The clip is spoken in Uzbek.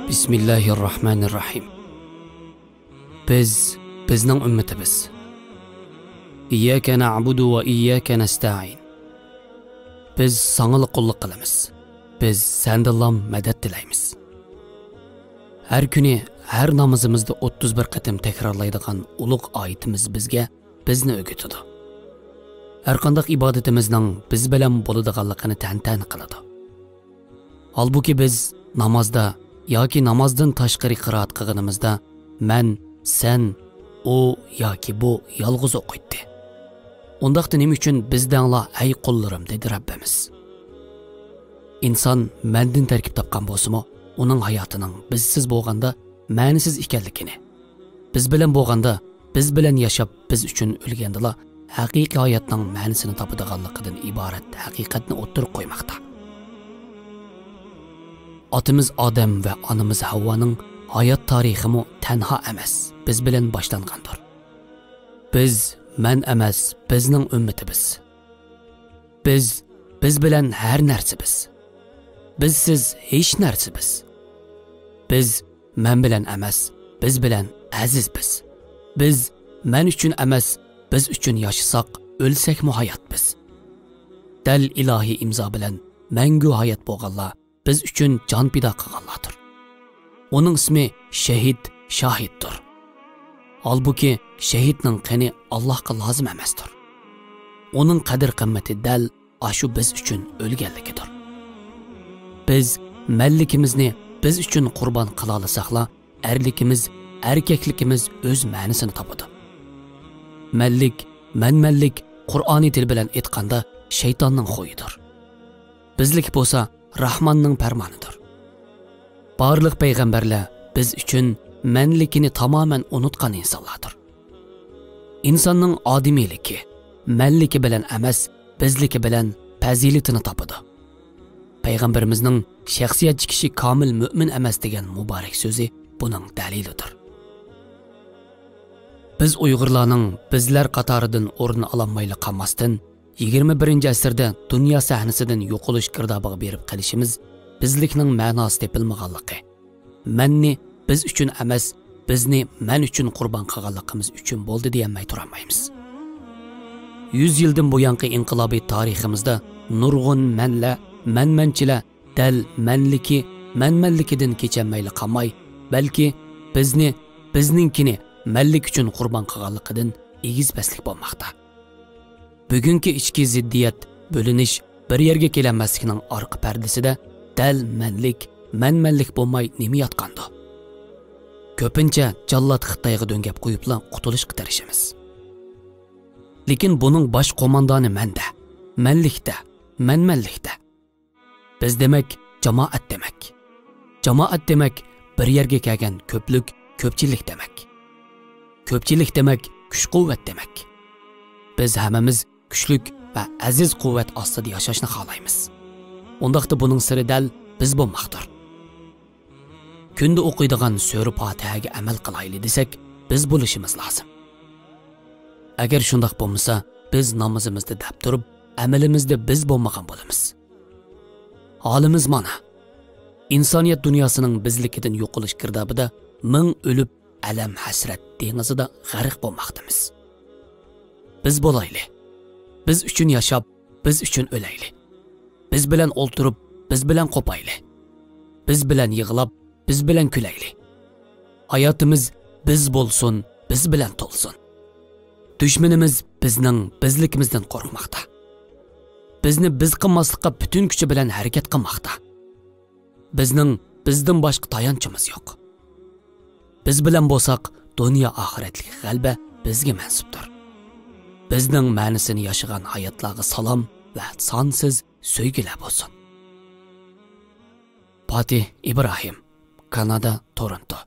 Bismillahirrahmanirrahim. Bizning ummatimiz. İyyaka na'budu va iyyaka nasta'in. Biz sanga qulluq qilamiz. Biz sendan madad tilaymiz. Har kuni, har namozimizda 31 qatim takrorlaydigan ulug' oyatimiz bizni o'rgatadi. Har qanday ibodatimizning biz bilan bo'ladiganligini tantan qiladi. Halbuki biz namozda yoki namozdan tashqari qiroat qilganimizda men, sen, o yoki bu yolg'iz o'qiydi. Undaqda nima uchun bizdanglar "Ey qullarim" dedi Rabbimiz. İnson mendan tarkib topgan bo'lsa-mu, uning hayotining bizsiz bo'lganda ma'nisiz ekanligini, biz bilan bo'lganda, biz bilan yashab, biz uchun o'lgandilar haqiqiy hayotning ma'nisini topadiganligidan iborat haqiqatni o'tirib qo'ymoqda. Atımız Adem ve anamız Havva'nın hayat tariximi tenha emas, biz bilen başlangandır. Biz, men emas, bizning ümmetimiz. Biz bilen her nersimiz. Bizsiz hiç nersimiz. Biz, men bilen emas, biz bilen aziz biz. Biz, men üçün emas, biz üçün yaşasak, ölsek mu hayat biz. Del ilahi imza bilen, mengü hayat boğalla, biz üçün can pida qilganlardir. Onun ismi şehid, şahiddir. Halbuki şehidning qani Allohga lozim emasdir. Onun qadr qimmati dal ashu biz üçün o'lganligidir. Biz mallikimizni biz üçün qurbon qila olsaqla, erlikimiz, erkakligimiz o'z ma'nisini topadi. Mallik, manmanlik Qur'oniy til bilan aytganda shaytonning xo'yidir. Bizlik bo'lsa Rahmanның parmonidir. Barliq payg'ambarlar biz uchun manlikini tamoman unutgan insonlardir. İnsonning odimiyligi, manligi bilan emas, bizligi bilan fazilatini topadi. Payg'ambarimizning shaxsiyatchi kishi komil mu'min emas degan muborak so'zi buning dalilidir. Biz Uyg'urlarning bizlar qatoridan o'rin olmayli qolmasdan 21-asrda dunyo sahnasidan yo'qolish girdobiga berib qilishimiz bizlikning ma'nosi tepilmaganligi. Menni biz uchun emas, bizni men uchun qurbon qilganligimiz uchun bo'ldi deyamay turmaymiz. 100 yildan buyangi inqilobiy tariximizda nurg'un manmanchilar dal manlikidan kechanmayli qolmay, balki bizningkini manlik uchun qurbon qilganligidan egiz paslik bo'lmoqda. Bugungi ichki ziddiyat, bo'linish, bir yerga kelanmaslikning orqa pardasida dal manmanlik bo'lmay nima yotgandi? Ko'pincha jallod Xitoyga döngab qo'yibla qutulishga tirishimiz. Lekin buning bosh qo'mondoni menda, manlikda, manmanlikda. Biz demak jamoat demak. Jamoat demak bir yerga kelgan ko'pchilik demak. Ko'pchilik demak kuch-quvvat demak. Biz hammamiz kuchlik va aziz quvvat ostida yashashni xohlaymiz. Undaqda buning siri dal biz bo'lmoqdir. Kunda o'qiydigan sura Fotihaga amal qilaylik desak, biz bo'lishimiz lozim. Agar shundoq bo'lmasa, biz namozimizda dab turib, amalimizda biz bo'lmagan bo'lamiz. Holimiz mana. İnsoniyat dunyosining bizligidan yo'qolish girdobida ming o'lib, alam hasrat dengizida g'arq bo'lmoqdamiz. Biz bo'laylik. Biz uchun yashab, biz uchun o'laylik. Biz bilan o'ltirib, biz bilan qo'paylik. Biz bilan yig'lab, biz bilan kulaylik. Hayotimiz biz bo'lsin, biz bilan to'lsin. Dushmanimiz bizning bizligimizdan qo'rqmoqda. Bizni biz qilmaslikqa butun kuchi bilan harakat qilmoqda. Bizdan boshqa tayanchimiz yo'q. Biz bilan bo'lsak, dunyo oxiratlik g'alaba bizga mansubdir. Bizning ma'nisini yashagan hayotlarga salom va sonsiz sevgilar bo'lsin. Fatih İbrahim, Kanada, Toronto.